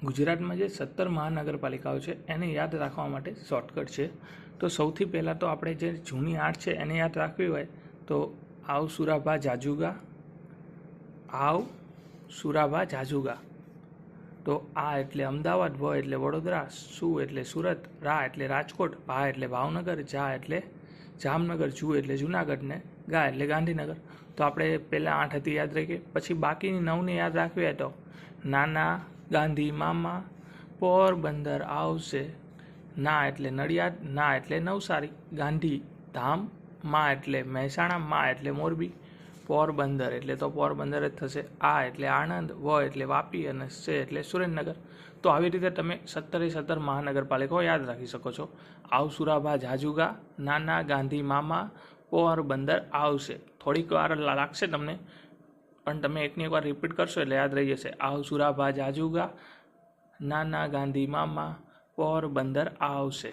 ગુજરાતમાં જે 17 મહાનગરપાલિકાઓ છે એને યાદ રાખવા માટે શોર્ટકટ છે. તો સૌથી પહેલાં તો આપણે જે જૂની 8 છે એને યાદ રાખવી હોય તો આવ સુરાભા જાજુગા, આવ સુરાભા જાજુગા. તો આ એટલે અમદાવાદ, વ એટલે વડોદરા, સુ એટલે સુરત, રા એટલે રાજકોટ, ભા એટલે ભાવનગર, જા એટલે જામનગર, જુ એટલે જુનાગઢ ને ગા એટલે ગાંધીનગર. તો આપણે પહેલાં 8 હતી યાદ રાખીએ. પછી બાકીની 9ને યાદ રાખવી હોય તો નાના ગાંધી મામા, પોરબંદર આવશે, ના એટલે નડિયાદ, ના એટલે નવસારી, ગાંધી ધામ, મા એટલે મહેસાણા, મા એટલે મોરબી, પોરબંદર એટલે તો પોરબંદર જ થશે, આ એટલે આણંદ, વ એટલે વાપી અને સે એટલે સુરેન્દ્રનગર. તો આવી રીતે તમે 17 મહાનગરપાલિકાઓ યાદ રાખી શકો છો. આવ સુરાભા જાજુગા, નાના ગાંધી મામા, પોરબંદર આવશે. થોડીક વાર લાગશે તમને, પણ તમે એકની એકવાર રિપીટ કરશો એટલે યાદ રહી જશે. આવ સુરાભા જાજુગા, નાના ગાંધી મામા, પોરબંદર આવશે.